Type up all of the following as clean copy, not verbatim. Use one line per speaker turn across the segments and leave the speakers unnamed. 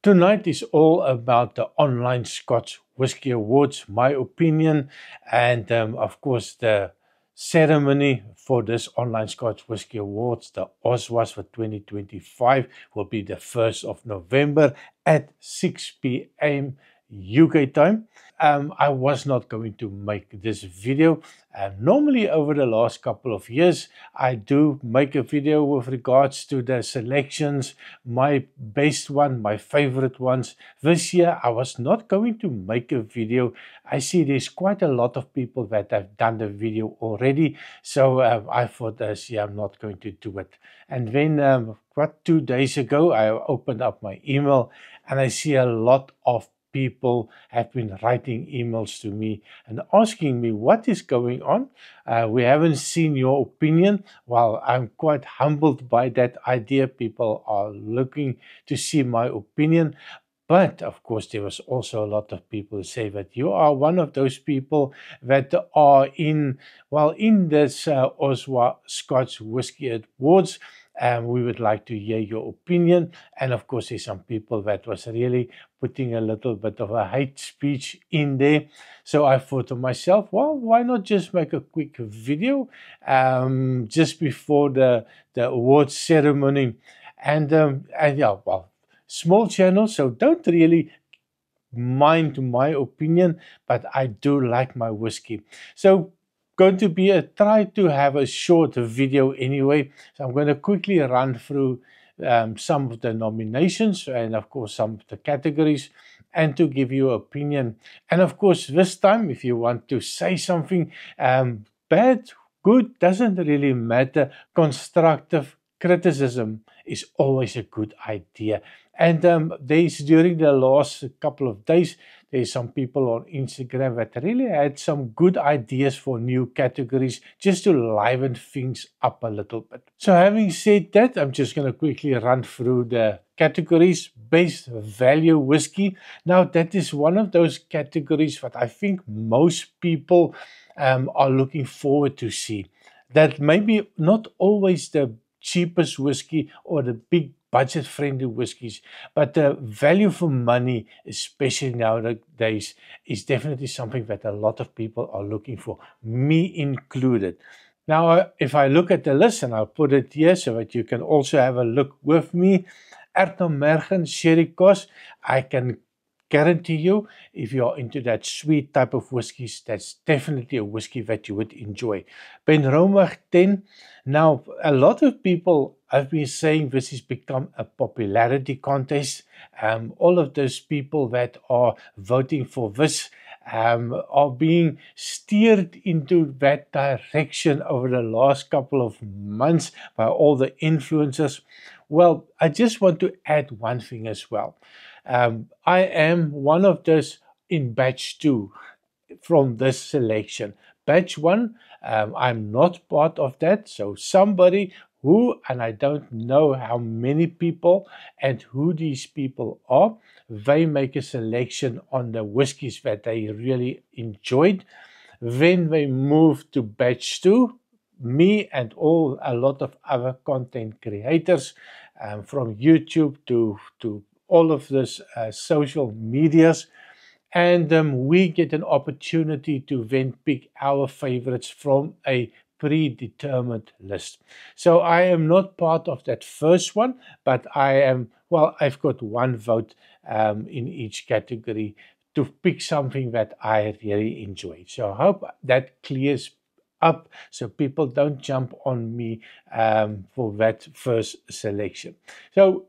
Tonight is all about the online Scotch Whisky Awards, my opinion, and of course the ceremony for this online Scotch Whisky Awards, the OSWAS for 2025, will be the 1st of November at 6 p.m. UK time. I was not going to make this video. Normally over the last couple of years, I do make a video with regards to the selections, my best one, my favorite ones. This year, I was not going to make a video. I see there's quite a lot of people that have done the video already. So I thought this year I'm not going to do it. And then, 2 days ago, I opened up my email and I see a lot of people have been writing emails to me and asking me what is going on. We haven't seen your opinion. Well, I'm quite humbled by that idea. People are looking to see my opinion. But of course, there was also a lot of people who say that you are one of those people that are in this OSWA Scotch Whisky Awards. We would like to hear your opinion. And of course, there's some people that was really putting a little bit of a hate speech in there. So I thought to myself, well, why not just make a quick video just before the awards ceremony? And yeah, well, small channel, so don't really mind my opinion, but I do like my whiskey. So going to be try to have a short video anyway. So I'm going to quickly run through some of the nominations and of course some of the categories and to give you an opinion. And of course this time, if you want to say something, bad, good, doesn't really matter. Constructive criticism is always a good idea. And there's during the last couple of days, there's some people on Instagram that really had some good ideas for new categories just to liven things up a little bit. So having said that, I'm just going to quickly run through the categories. Best value whiskey. Now that is one of those categories that I think most people are looking forward to see. That maybe not always the cheapest whiskey or the big budget-friendly whiskies, but the value for money, especially nowadays, is definitely something that a lot of people are looking for, me included. Now, if I look at the list, and I'll put it here so that you can also have a look with me, Erntonmergen Sherry Kos, I can guarantee you, if you're into that sweet type of whiskies, that's definitely a whiskey that you would enjoy. Benromach 10. Now, a lot of people have been saying this has become a popularity contest. All of those people that are voting for this are being steered into that direction over the last couple of months by all the influencers. Well, I just want to add one thing as well. I am one of those in batch 2 from this selection. Batch 1, I'm not part of that. So somebody who, and I don't know how many people and who these people are, they make a selection on the whiskies that they really enjoyed. Then they move to batch 2. Me and a lot of other content creators, from YouTube to all of this social medias, and we get an opportunity to then pick our favorites from a predetermined list. So I am not part of that first one, but I am, well, I've got one vote in each category to pick something that I really enjoy. So I hope that clears up so people don't jump on me for that first selection. So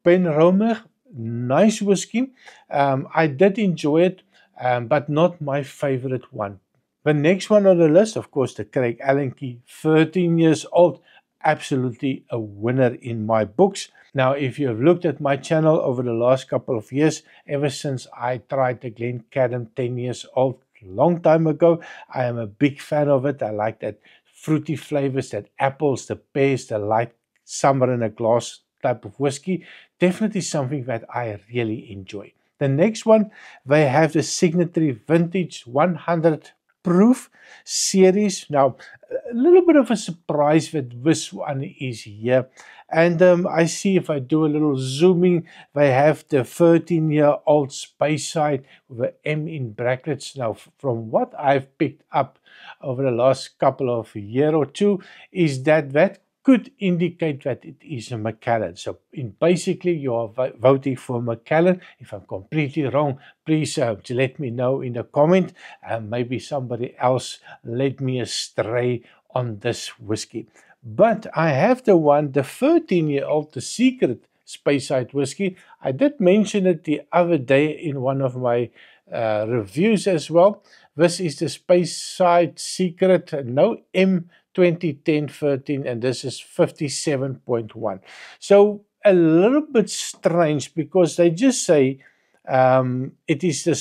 Benromach, nice whiskey. I did enjoy it, but not my favorite one. The next one on the list, of course, the Craig Allenky, 13 years old. Absolutely a winner in my books. Now, if you have looked at my channel over the last couple of years, ever since I tried the Glencairn 10 years old, long time ago, I am a big fan of it. I like that fruity flavors, that apples, the pears, the light summer in a glass type of whiskey. Definitely something that I really enjoy. The next one, they have the Signatory Vintage 100 proof series. Now, a little bit of a surprise that this one is here. And I see, if I do a little zooming, they have the 13-year-old Speyside with an M in brackets. Now, from what I've picked up over the last couple of year or two, is that could indicate that it is a Macallan. So basically you are voting for Macallan. If I'm completely wrong, please let me know in the comment. Maybe somebody else led me astray on this whiskey. But I have the 13-year-old, the Secret Speyside whiskey. I did mention it the other day in one of my reviews as well. This is the Speyside Secret, no M, 2010-13, and this is 57.1. So a little bit strange, because they just say it is the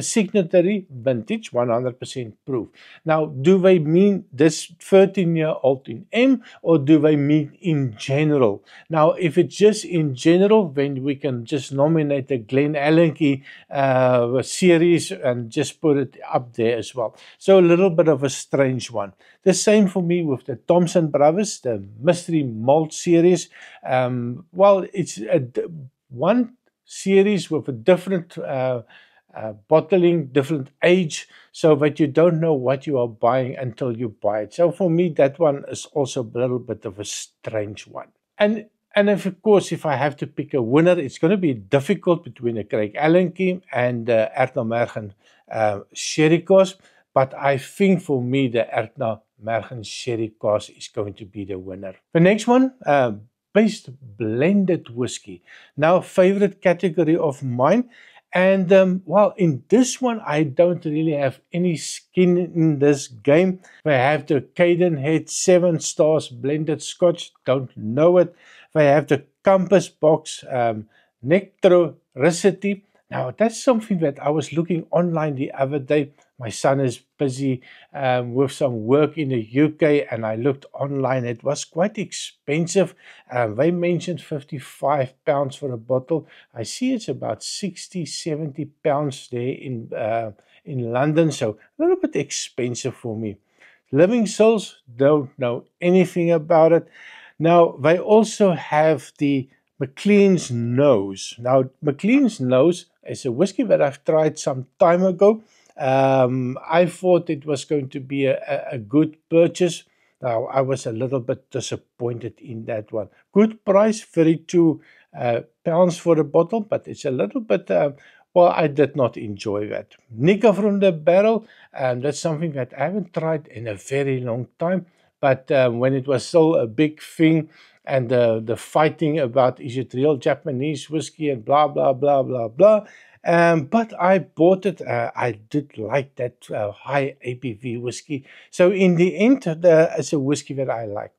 signatory vintage, 100% proof. Now, do they mean this 13-year-old in M, or do they mean in general? Now, if it's just in general, then we can just nominate the GlenAllachie series and just put it up there as well. So a little bit of a strange one. The same for me with the Thompson Brothers, the Mystery Malt series. Well, it's one series with a different bottling, different age, so that you don't know what you are buying until you buy it. So for me, that one is also a little bit of a strange one. And of course, if I have to pick a winner, it's going to be difficult between a GlenAllachie and Erdna Mergen Sherry Cask. But I think for me, the Erdna Mergen Sherry Cask is going to be the winner. The next one, based blended whiskey. Now, favorite category of mine. And well, in this one, I don't really have any skin in this game. They have the Cadenhead 7 Stars Blended Scotch, don't know it. They have the Compass Box Nectaricity. Now, that's something that I was looking online the other day. My son is busy with some work in the UK, and I looked online. It was quite expensive. They mentioned £55 for a bottle. I see it's about £60–70 there in London, so a little bit expensive for me. Living Souls, don't know anything about it. Now, they also have the Maclean's Nose. Now, Maclean's Nose is a whiskey that I've tried some time ago. I thought it was going to be a good purchase. Now, I was a little bit disappointed in that one. Good price, £32 for a bottle, but it's a little bit, well, I did not enjoy that. Nikka from the Barrel, that's something that I haven't tried in a very long time. But when it was still a big thing, and the fighting about is it real Japanese whiskey and blah, blah, blah, blah, blah. But I bought it. I did like that high ABV whiskey. So in the end, it's a whiskey that I like.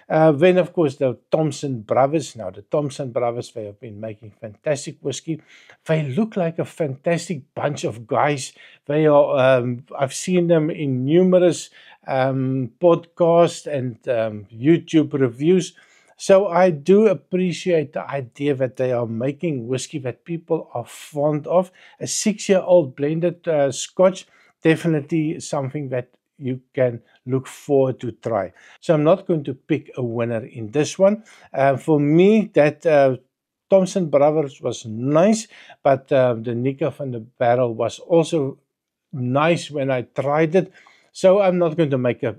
Then, of course, the Thompson Brothers. Now, the Thompson Brothers, they have been making fantastic whiskey. They look like a fantastic bunch of guys. They are. I've seen them in numerous podcasts and YouTube reviews. So I do appreciate the idea that they are making whiskey that people are fond of. A 6-year-old blended Scotch, definitely something that you can look forward to try. So I'm not going to pick a winner in this one. For me, that Thompson Brothers was nice, but the Nikka from the Barrel was also nice when I tried it. So I'm not going to make a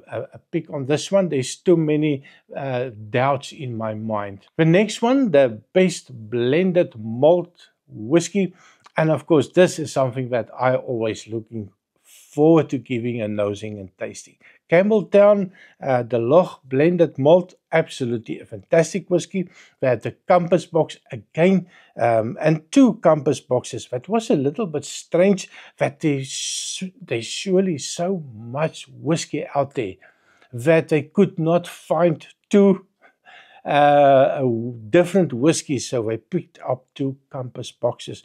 pick on this one. There's too many doubts in my mind. The next one, the Best Blended Malt Whiskey. And of course, this is something that I always looking forward to giving a nosing and tasting. Campbeltown, the Loch Blended Malt, absolutely a fantastic whiskey. We had the Compass Box again, and 2 Compass Boxes. That was a little bit strange that there's surely so much whiskey out there that they could not find 2 different whiskies, so they picked up 2 Compass Boxes.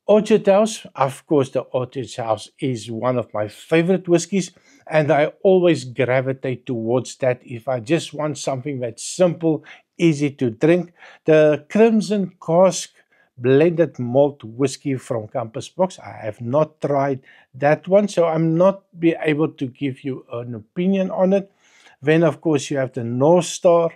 Orchard House, of course, the Orchard House is one of my favorite whiskies, and I always gravitate towards that if I just want something that's simple, easy to drink. The Crimson Cask blended malt whiskey from Compass Box. I have not tried that one, so I'm not be able to give you an opinion on it. Then, of course, you have the North Star,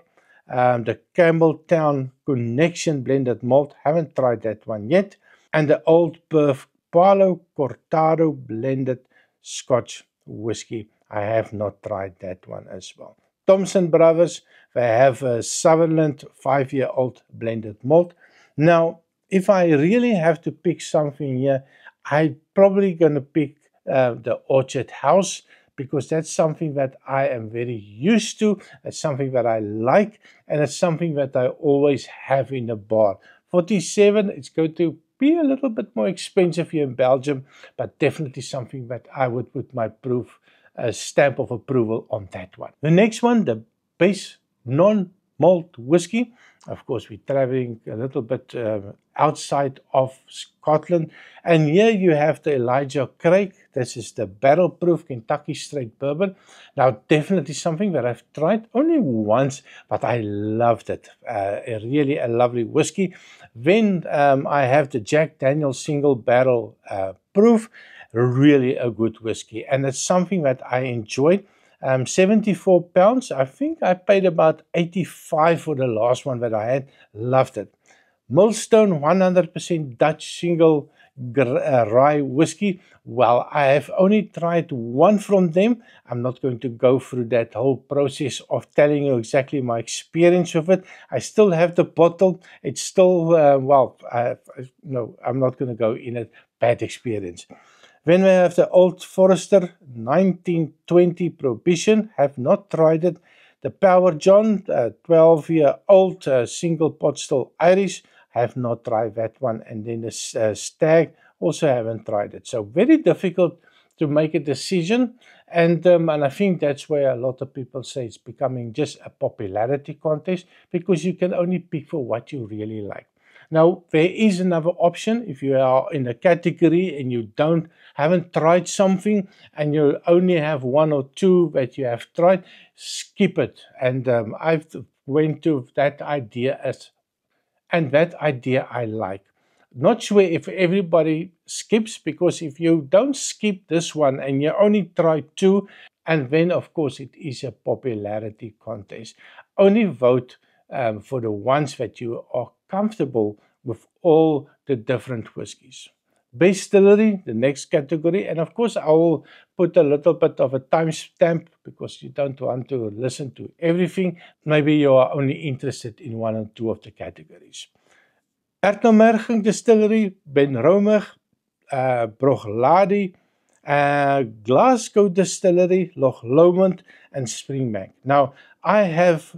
the Campbelltown Connection blended malt. Haven't tried that one yet. And the Old Perth Palo Cortado blended Scotch whiskey. I have not tried that one as well. Thompson Brothers, they have a Sutherland 5-year-old blended malt. Now, if I really have to pick something here, I'm probably going to pick the Orchard House, because that's something that I am very used to. It's something that I like, and it's something that I always have in the bar. 47, it's going to be a little bit more expensive here in Belgium, but definitely something that I would put my stamp of approval on that one. The next one, the base non-malt whiskey. Of course, we're traveling a little bit outside of Scotland. And here you have the Elijah Craig. This is the barrel-proof Kentucky Straight Bourbon. Now, definitely something that I've tried only once, but I loved it. Really a lovely whiskey. Then I have the Jack Daniel's Single Barrel Proof. Really a good whiskey. And it's something that I enjoyed. 74 pounds. I think I paid about 85 for the last one that I had. Loved it. Millstone 100% Dutch single rye whiskey. Well, I have only tried one from them. I'm not going to go through that whole process of telling you exactly my experience with it. I still have the bottle. It's still, no, I'm not going to go in a bad experience. Then we have the Old Forester 1920 Prohibition. Have not tried it. The Power John 12-year-old single pot still Irish. Have not tried that one. And then the Stag, also haven't tried it. So very difficult to make a decision. And I think that's where a lot of people say it's becoming just a popularity contest, because you can only pick for what you really like. Now, there is another option. If you are in a category and you haven't tried something, and you only have one or two that you have tried, skip it. And I've went to that idea and that idea I like. Not sure if everybody skips, because if you don't skip this one and you only try two, and then of course it is a popularity contest. Only vote for the ones that you are comfortable with all the different whiskies. Distillery, the next category, and of course I will put a little bit of a timestamp, because you don't want to listen to everything. Maybe you are only interested in one or two of the categories. Ertnomerging Distillery, Benromig, Bruichladdich, Glasgow Distillery, Loch Lomond, and Springbank. Now, I have,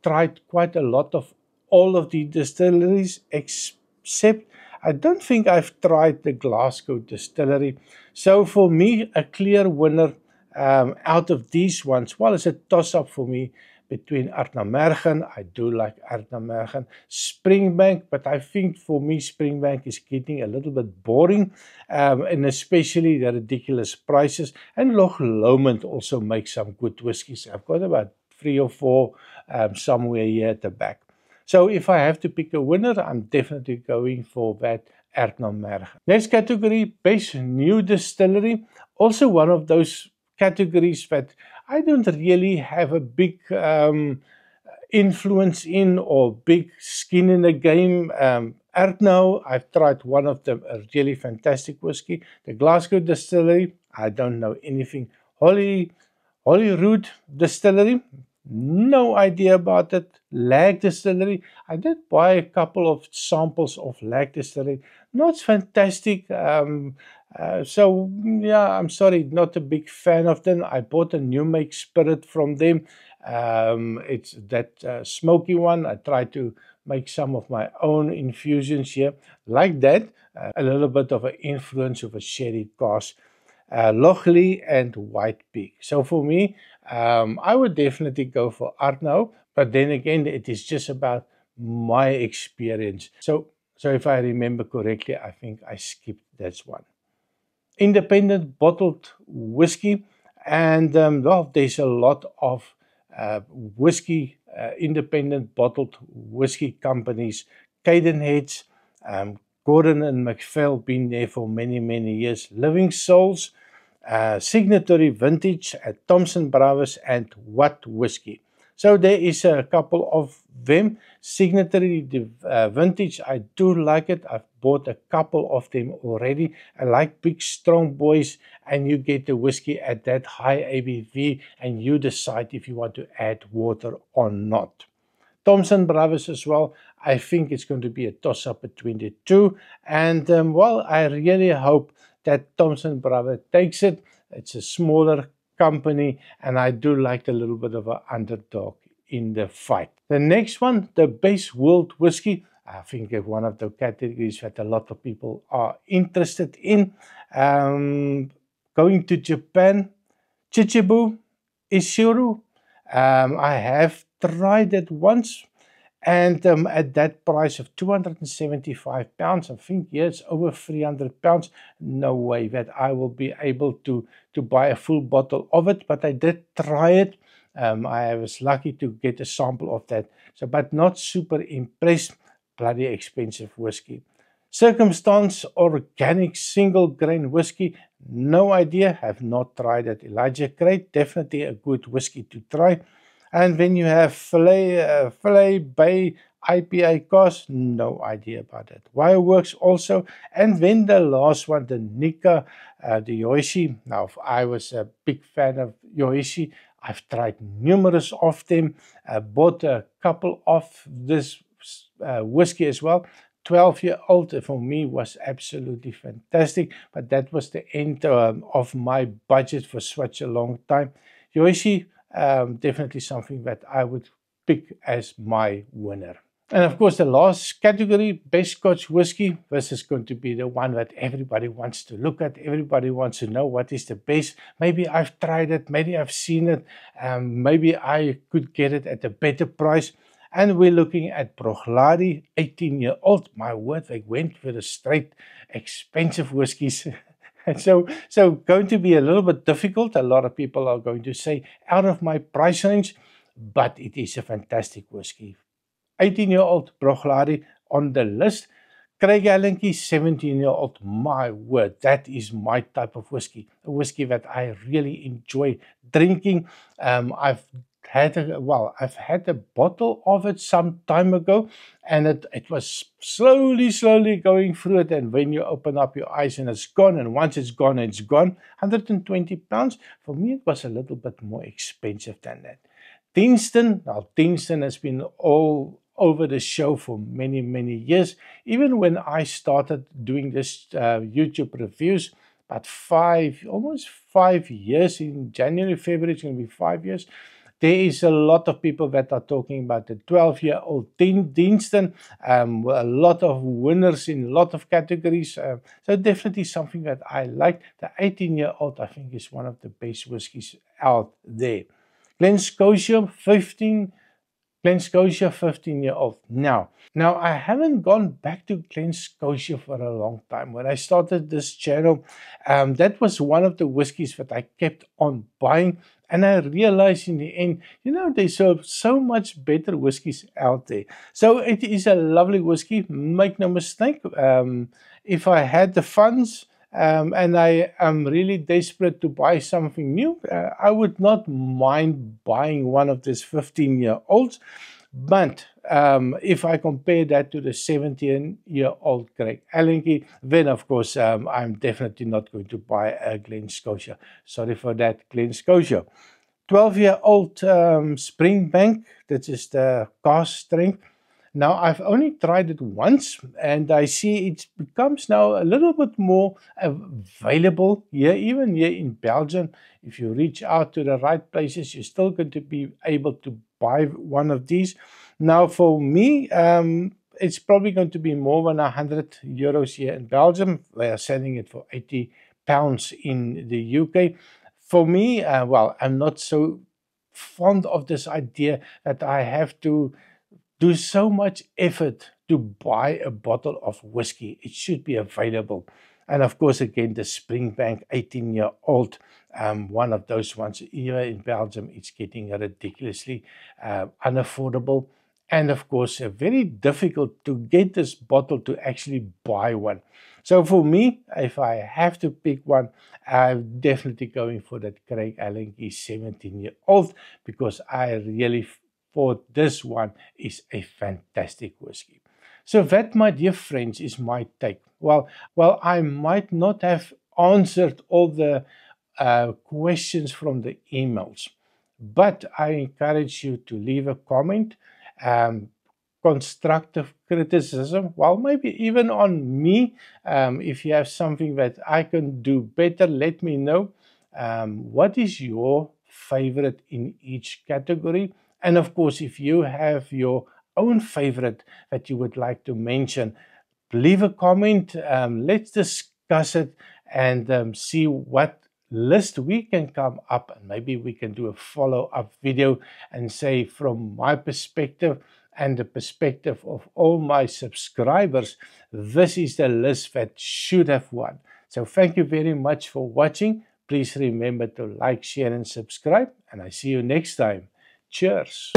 tried quite a lot of all of the distilleries, except I don't think I've tried the Glasgow Distillery. So for me, a clear winner out of these ones, it's a toss-up for me between Ertnomerging. I do like Ertnomerging. Springbank, but I think for me Springbank is getting a little bit boring, and especially the ridiculous prices. And Loch Lomond also makes some good whiskies. I've got about 3 or 4 somewhere here at the back. So if I have to pick a winner, I'm definitely going for that Ertnomerging. Next category, Best New Distillery. Also one of those categories that I don't really have a big influence in, or big skin in the game. Erdnau, I've tried one of them, a really fantastic whiskey. The Glasgow Distillery, I don't know anything. Holyrood Distillery, no idea about it. Lag Distillery, I did buy a couple of samples of Lag Distillery. Not fantastic. So yeah, I'm sorry, not a big fan of them. I bought a New Make Spirit from them. It's that smoky one. I tried to make some of my own infusions here, like that. A little bit of an influence of a sherry cask. Lochley and White Peak. So for me, I would definitely go for Erdnau, but then again, it is just about my experience. So if I remember correctly, I think I skipped that one. Independent bottled whiskey, and there's a lot of whiskey, independent bottled whiskey companies. Cadenheads, Gordon and MacPhail, been there for many, many years. Living Souls, Signatory Vintage at Thompson Brothers, and Watt Whiskey. So there is a couple of them. Signatory Vintage, I do like it. I've bought a couple of them already. I like big strong boys, and you get the whiskey at that high ABV, and you decide if you want to add water or not. Thompson Brothers as well. I think it's going to be a toss-up between the two. And well, I really hope that Thompson Brothers takes it. It's a smaller company, and I do like a little bit of an underdog in the fight. The next one, the Base World Whiskey. I think it's one of the categories that a lot of people are interested in. Going to Japan, Chichibu, Ishiru. I have tried it once, and at that price of £275, I think, yeah, it's over £300. No way that I will be able to buy a full bottle of it, but I did try it. I was lucky to get a sample of that, so but not super impressed. Bloody expensive whiskey. Circumstance Organic Single Grain Whiskey, no idea, have not tried it. Elijah Craig, definitely a good whiskey to try. And then you have Filet Bay IPA Cask, no idea about it. Wireworks also. And then the last one, the Nikka, the Yoichi. Now, I was a big fan of Yoichi. I've tried numerous of them. Bought a couple of this whiskey as well. 12-year-old for me was absolutely fantastic, but that was the end of my budget for such a long time. Yoichi, definitely something that I would pick as my winner. And of course, the last category, Best Scotch Whiskey. This is going to be the one that everybody wants to look at. Everybody wants to know what is the best. Maybe I've tried it, maybe I've seen it, maybe I could get it at a better price. And we're looking at Bruichladdich, 18-year-old. My word, they went for the straight expensive whiskies. So going to be a little bit difficult. A lot of people are going to say out of my price range, but it is a fantastic whiskey. 18-year-old Bruichladdich on the list. Craigellachie, 17-year-old. My word, that is my type of whiskey. A whiskey that I really enjoy drinking. I've had a bottle of it some time ago, and it was slowly going through it, and when you open up your eyes and it's gone, and once it's gone, it's gone. £120. For me, it was a little bit more expensive than that. Deanston. Now, Deanston has been all over the show for many years. Even when I started doing this YouTube reviews, about almost 5 years. In January, February, it's going to be 5 years. There is a lot of people that are talking about the 12-year-old Deanston. A lot of winners in a lot of categories. So definitely something that I like. The 18-year-old, I think, is one of the best whiskies out there. Glen Scotia, 15-year-old. Now I haven't gone back to Glen Scotia for a long time. When I started this channel, that was one of the whiskies that I kept on buying. And I realized in the end, there's so much better whiskies out there. So it is a lovely whiskey, make no mistake. If I had the funds, and I am really desperate to buy something new, I would not mind buying one of these 15-year-olds. But if I compare that to the 17-year-old Craigellachie, then of course I'm definitely not going to buy a Glen Scotia. Sorry for that, Glen Scotia. 12-year-old Springbank, that is the cask strength. Now, I've only tried it once, and I see it becomes now a little bit more available here, even here in Belgium. If you reach out to the right places, you're still going to be able to buy one of these. Now, for me, it's probably going to be more than €100 here in Belgium. They are selling it for £80 in the UK. For me, I'm not so fond of this idea that I have to do so much effort to buy a bottle of whiskey. It should be available. And of course, again, the Springbank 18-year-old, one of those ones here in Belgium, it's getting ridiculously unaffordable. And of course, very difficult to get this bottle to actually buy one. So for me, if I have to pick one, I'm definitely going for that Craig Allenby 17-year-old, because I really thought this one is a fantastic whiskey. So that, my dear friends, is my take. Well, I might not have answered all the questions from the emails, but I encourage you to leave a comment, constructive criticism, well, maybe even on me. If you have something that I can do better, let me know. What is your favorite in each category? And of course, if you have your own favorite that you would like to mention, leave a comment. Let's discuss it and see what list we can come up, and maybe we can do a follow-up video and say, from my perspective and the perspective of all my subscribers, this is the list that should have won. So thank you very much for watching. Please remember to like, share and subscribe, and I see you next time. Cheers.